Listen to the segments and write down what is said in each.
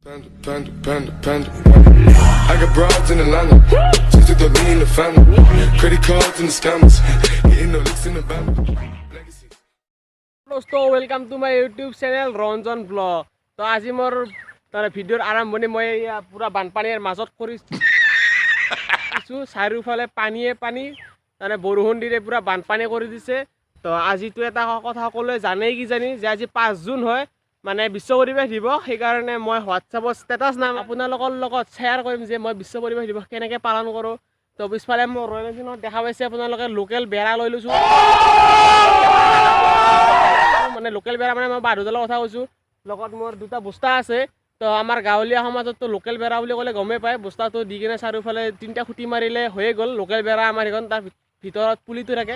Panda. I got broads in Atlanta, just to throw me in the family. Credit cards and the scammers, getting no licks in the band. दोस्तों welcome to my YouTube channel Ranjan blog. तो आज मोर तार भिडिओर आरम्भणि मैं पूरा बानपानीर মাজত কৰিছো চাৰিওফালে পানীয়ে পানী মানে বৰষুণ দিলে পুৰা বানপানী কৰি দিছে। তো আজিতো এটা কথা ক'লে জানেই কিজানি যে আজি 5 জুন হয় মানে বিশ্ব পৰিৱেশ দিৱস। সেইকাৰণে মই হোৱাটছআপত ষ্টেটাছ নাম আপোনালোকৰ লগত শ্বেয়াৰ কৰিম যে মই বিশ্ব পৰিৱেশ দিৱস কেনেকৈ পালন কৰোঁ। তো পিছফালে মোৰ ৰয়েল এনফিল্ডত দেখা পাইছে আপোনালোকে লোকেল বেৰা লৈ লৈছোঁ। মানে লোকেল বেৰা মানে মই বাৰুদালৰ কথা কৈছোঁ, লগত মোৰ দুটা বস্তা আছে। তো আমাৰ গাঁৱলীয়া সমাজততো লোকেল বেৰা বুলি ক'লে গমেই পায়। বস্তাটো দি কিনে চাৰিওফালে 3টা খুঁটি মাৰিলে হৈয়ে গ'ল লোকেল বেৰা। আমাৰ এইখন তাৰ ভিতৰত পুলিটো থাকে।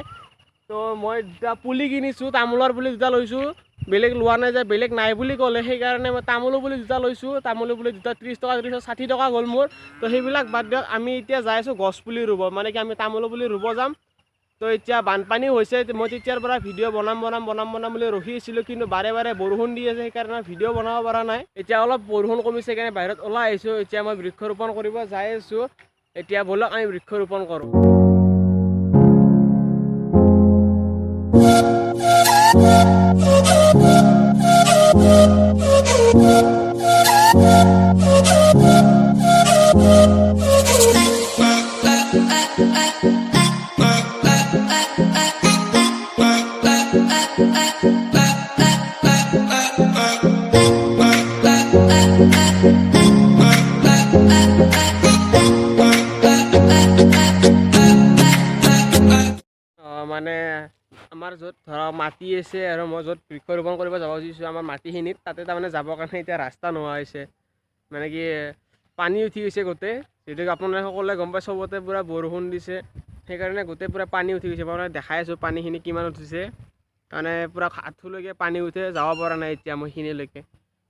তো মই দুটা পুলি কিনিছোঁ, তামোলৰ পুলি দুটা লৈছোঁ। বেলেগ লোৱা নাই যে বেলেগ নাই বুলি ক'লে, সেইকাৰণে মই তামোলৰ পুলি দুটা লৈছোঁ। তামোলৰ পুলি দুটা 30 টকা 60 টকা গ'ল মোৰ। তো সেইবিলাক বাদ দিয়ক, আমি এতিয়া যাই আছোঁ গছ পুলি ৰুব, মানে কি আমি তামোলৰ পুলি ৰুব যাম। তো এতিয়া বানপানী হৈছে, মই তেতিয়াৰ পৰা ভিডিঅ' বনাম বুলি ৰখি আছিলোঁ, কিন্তু বাৰে বাৰে বৰষুণ দি আছে, সেইকাৰণে ভিডিঅ' বনাব পৰা নাই। এতিয়া অলপ বৰষুণ কমিছে কাৰণে বাহিৰত ওলাই আহিছোঁ। এতিয়া মই বৃক্ষৰোপণ কৰিব যাই আছোঁ। এতিয়া ব'লক আমি বৃক্ষৰোপণ কৰোঁ। মানে আমাৰ য'ত ধৰক মাটি আছে আৰু মই য'ত বৃক্ষৰোপণ কৰিব যাব খুজিছোঁ আমাৰ মাটিখিনিত, তাতে তাৰমানে যাবৰ কাৰণে এতিয়া ৰাস্তা নোহোৱা হৈছে। মানে কি পানী উঠি গৈছে গোটেই, যিহেতু আপোনালোকে সকলোৱে গম পায় চবতে পূৰা বৰষুণ দিছে, সেইকাৰণে গোটেই পূৰা পানী উঠি গৈছে। মই দেখাই আছোঁ পানীখিনি কিমান উঠিছে, মানে পূৰা আঁঠুলৈকে পানী উঠে, যাব পৰা নাই এতিয়া মই সেইখিনিলৈকে।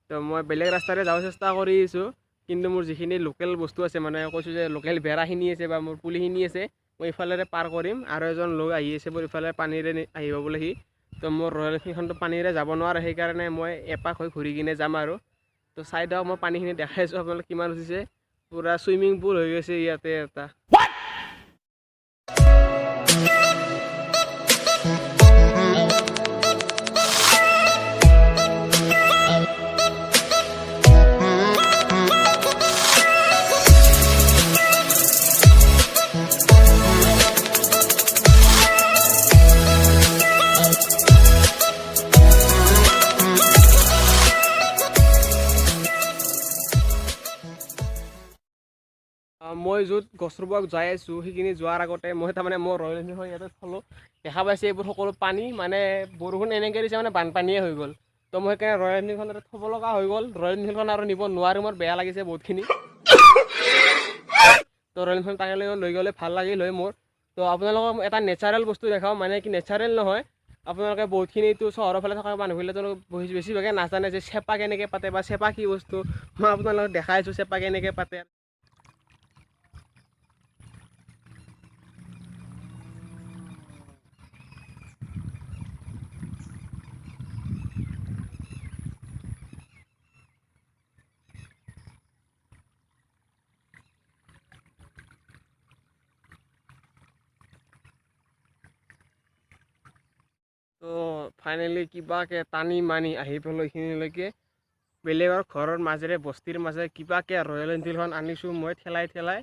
তো মই বেলেগ ৰাস্তাৰে যাব চেষ্টা কৰি আছোঁ, কিন্তু মোৰ যিখিনি লোকেল বস্তু আছে, মানে কৈছোঁ যে লোকেল বেৰাখিনি আছে বা মোৰ পুলিখিনি আছে, মই ইফালেৰে পাৰ কৰিম। আৰু এজন লোক আহি আছে মোৰ ইফালে পানীৰে আহিব বোলে সি। তো মোৰ ৰয়েল এনফিল্ডখনতো পানীৰে যাব নোৱাৰে, সেইকাৰণে মই এপাক হৈ ঘূৰি কিনে যাম আৰু। তো চাই দিয়ক, মই পানীখিনি দেখাই আছোঁ আপোনালোকে কিমান উঠিছে। পূৰা চুইমিং পুল হৈ গৈছে ইয়াতে এটা। মই য'ত গছ ৰুব যাই আছোঁ সেইখিনি যোৱাৰ আগতে মই তাৰমানে মোৰ ৰয়েল এনফিল্ডখন ইয়াতে থলোঁ। দেখা পাইছে এইবোৰ সকলো পানী, মানে বৰষুণ এনেকৈ দিছে মানে বানপানীয়ে হৈ গ'ল। তো মই সেইকাৰণে ৰয়েল এনফিল্ডখন ইয়াতে থ'ব লগা হৈ গ'ল। ৰয়েল এনফিল্ডখন আৰু নিব নোৱাৰোঁ, মোৰ বেয়া লাগিছে বহুতখিনি। তো ৰয়েল এনফিল্ড তাকে লৈ গ'লে ভাল লাগিল হয় মোৰ। তো আপোনালোকক এটা নেচাৰেল বস্তু দেখাওঁ, মানে কি নেচাৰেল নহয়, আপোনালোকে বহুতখিনিতো চহৰৰ ফালে থকা মানুহবিলাকে বেছিভাগে নাজানে যে চেপা কেনেকৈ পাতে বা চেপা কি বস্তু। মই আপোনালোকক দেখাই আছোঁ চেপা কেনেকৈ পাতে। তো ফাইনেলি কিবাকৈ টানি মানি আহি পেলাই এইখিনিলৈকে বেলেগৰ ঘৰৰ মাজেৰে বস্তিৰ মাজেৰে কিবাকৈ ৰয়েল এনফিল্ডখন আনিছোঁ মই ঠেলাই।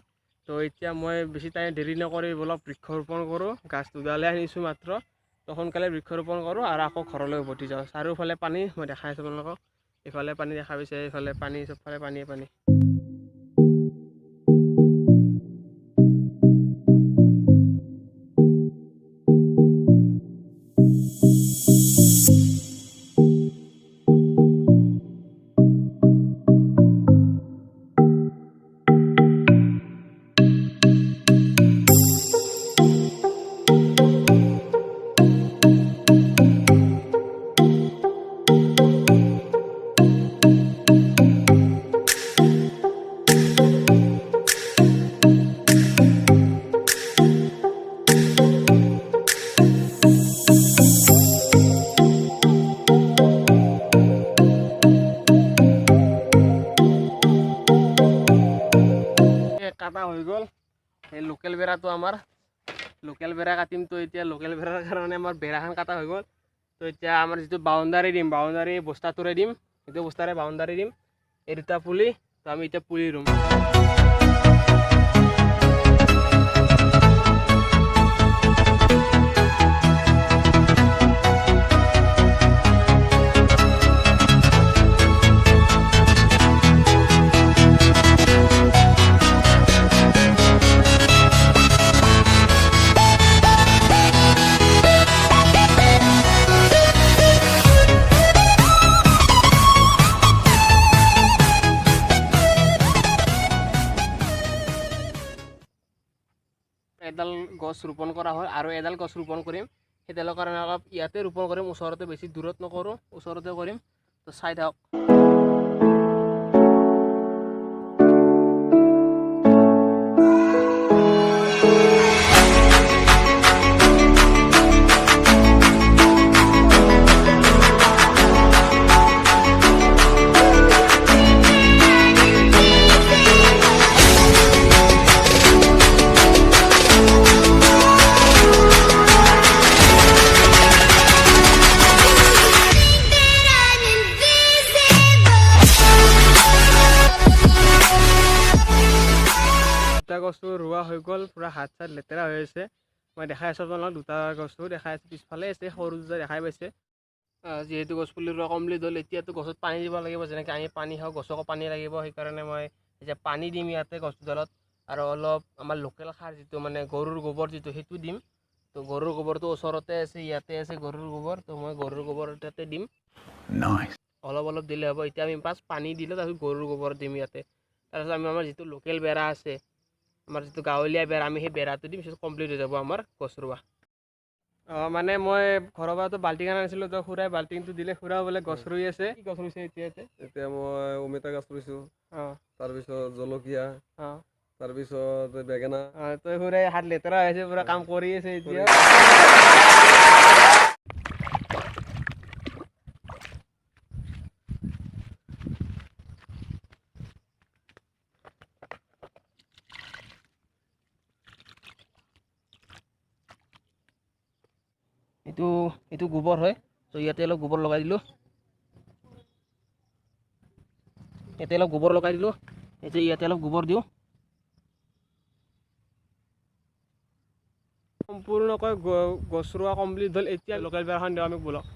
তো এতিয়া মই বেছি টাইম দেৰি নকৰি অলপ বৃক্ষৰোপণ কৰোঁ। গাছ দুডালে আনিছোঁ মাত্ৰ, তো সোনকালে বৃক্ষৰোপণ কৰোঁ আৰু আকৌ ঘৰলৈ উভতি যাওঁ। চাৰিওফালে পানী, মই দেখাই আছোঁ আপোনালোকক। এইফালে পানী দেখা পাইছে, এইফালে পানী, চবফালে পানী। কাটা হৈ গ'ল এই লোকেল বেৰাটো আমাৰ লোকেল বেৰা কাটিম তো এতিয়া লোকেল বেৰাৰ কাৰণে আমাৰ বেৰাখন কাটা হৈ গ'ল তো এতিয়া আমাৰ যিটো বাউণ্ডাৰী দিম বাউণ্ডাৰী বস্তাটোৰে দিম সেইটো বস্তাৰে বাউণ্ডাৰী দিম এই দুটা পুলি তো আমি এতিয়া পুলি ৰুম এডাল গছ ৰোপণ কৰা হয় আৰু এডাল গছ ৰোপণ কৰিম সেইডালৰ কাৰণে অলপ ইয়াতে ৰোপণ কৰিম ওচৰতে বেছি দূৰত নকৰোঁ ওচৰতে কৰিম তো চাই থাকক গছটো ৰোৱা হৈ গ'ল পুৰা হাত চাত লেতেৰা হৈ আছে মই দেখাই আছোঁ আপোনালোকক দুটা গছটো দেখাই আছোঁ পিছফালে আছে সৰু দুটা দেখাই পাইছে যিহেতু গছ পুলি ৰোৱা কমপ্লিট হ'ল এতিয়াতো গছত পানী দিব লাগিব যেনেকৈ আমি পানী খাওঁ গছকো পানী লাগিব সেইকাৰণে মই এতিয়া পানী দিম ইয়াতে গছডালত আৰু অলপ আমাৰ লোকেল সাৰ যিটো মানে গৰুৰ গোবৰ যিটো সেইটো দিম তো গৰুৰ গোবৰটো ওচৰতে আছে ইয়াতে আছে গৰুৰ গোবৰ তো মই গৰুৰ গোবৰ তাতে দিম অলপ অলপ দিলে হ'ব এতিয়া আমি পাছ পানী দিলে তাৰপিছত গৰুৰ গোবৰ দিম ইয়াতে তাৰপিছত আমি আমাৰ যিটো লোকেল বেৰা আছে আমাৰ যিটো গাঁৱলীয়া বেৰা আমি সেই বেৰাটো দিম পিছত কমপ্লিট হৈ যাব আমাৰ গছ ৰোৱা মানে মই ঘৰৰ পৰাতো বাল্টিং আনিছিলোঁ তো খুৰাই বাল্টিংটো দিলে খুৰা বোলে গছ ৰুই আছে কি গছ ৰুইছে এতিয়া মই অমিতা গছ ৰুইছোঁ তাৰপিছত জলকীয়া তাৰপিছত বেঙেনা তই খুৰাই হাত লেতেৰা হৈ আছে পুৰা কাম কৰি আছে এতিয়া এইটো গোবৰ হয় তো ইয়াতে অলপ গোবৰ লগাই দিলোঁ ইয়াতে অলপ গোবৰ লগাই দিলোঁ এতিয়া ইয়াতে অলপ গোবৰ দিওঁ সম্পূৰ্ণকৈ গছ ৰোৱা কমপ্লিট হ'ল এতিয়া লোকেল বেৰাখন দিওঁ আমি বলক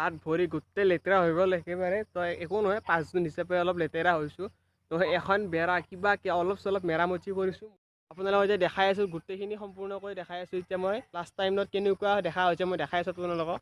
হাত ভৰি গোটেই লেতেৰা হৈ গ'ল একেবাৰে তো একো নহয় 5 দিন হিচাপে অলপ লেতেৰা হৈছোঁ তো এখন বেৰা কিবা অলপ চলপ মেৰামতি কৰিছোঁ আপোনালোকক এতিয়া দেখাই আছোঁ গোটেইখিনি সম্পূৰ্ণকৈ দেখাই আছোঁ এতিয়া মই লাষ্ট টাইমত কেনেকুৱা দেখা হৈছে মই দেখাই আছোঁ আপোনালোকক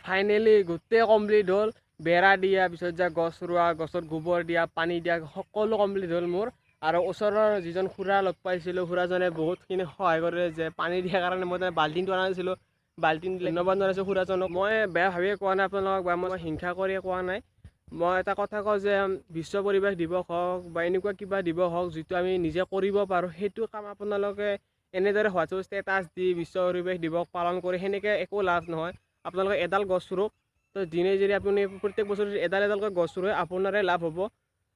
ফাইনেলি গোটেই কমপ্লিট হ'ল বেৰা দিয়া পিছত যে গছ ৰোৱা গছত গোবৰ দিয়া পানী দিয়া সকলো কমপ্লিট হ'ল মোৰ আৰু ওচৰৰ যিজন খুৰা লগ পাইছিলোঁ খুৰাজনে বহুতখিনি সহায় কৰে যে পানী দিয়াৰ কাৰণে মই বাল্টিংটো আনিছিলোঁ বাল্টিং ধন্যবাদ জনাইছোঁ খুৰাজনক মই বেয়া ভাবিয়ে কোৱা নাই আপোনালোকক বা মই হিংসা কৰিয়ে কোৱা নাই মই এটা কথা কওঁ যে বিশ্ব পৰিৱেশ দিৱস হওক বা এনেকুৱা কিবা দিৱস হওক যিটো আমি নিজে কৰিব পাৰোঁ সেইটো কাম আপোনালোকে এনেদৰে হোৱাটছআপ ষ্টেটাছ দি বিশ্ব পৰিৱেশ দিৱস পালন কৰি সেনেকৈ একো লাভ নহয় আপোনালোকে এডাল গছ ৰুওক তো দিনে যদি আপুনি প্ৰত্যেক বছৰ এডাল এডালকৈ গছ ৰুৱে আপোনাৰে লাভ হ'ব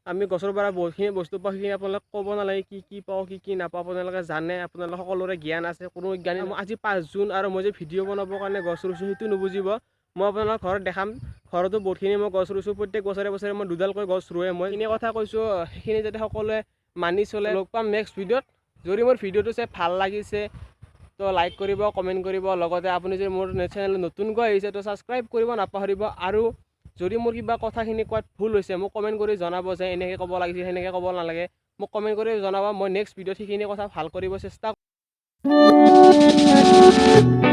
আমি গছৰ পৰা বহুতখিনি বস্তু পাওঁ সেইখিনি আপোনালোকে ক'ব নালাগে কি পাওঁ কি নাপাওঁ আপোনালোকে জানে আপোনালোকে সকলোৰে জ্ঞান আছে কোনো জ্ঞানী আজি 5 জুন আৰু মই যে ভিডিঅ' বনাবৰ কাৰণে গছ ৰুইছোঁ সেইটো নুবুজিব মই আপোনালোকক ঘৰত দেখাম ঘৰতো বহুতখিনি মই গছ ৰুইছোঁ প্ৰত্যেক বছৰে বছৰে মই দুডালকৈ গছ ৰুৱে মই এইখিনি কথা কৈছোঁ সেইখিনি যাতে সকলোৱে মানি চলে লগ পাম নেক্সট ভিডিঅ'ত যদি মোৰ ভিডিঅ'টো চাই ভাল লাগিছে তো লাইক কৰিব কমেণ্ট কৰিব লগতে আপুনি যদি মোৰ চেনেল নতুনকৈ আহিছে তো ছাবস্ক্ৰাইব কৰিব নাপাহৰিব আৰু যদি মোৰ কিবা কথাখিনি কোৱাত ভুল হৈছে মোক কমেণ্ট কৰি জনাব যে এনেকৈ ক'ব লাগিছিল সেনেকৈ ক'ব নালাগে মোক কমেণ্ট কৰি জনাব মই নেক্সট ভিডিঅ'ত সেইখিনি কথা ভাল কৰিব চেষ্টা কৰিম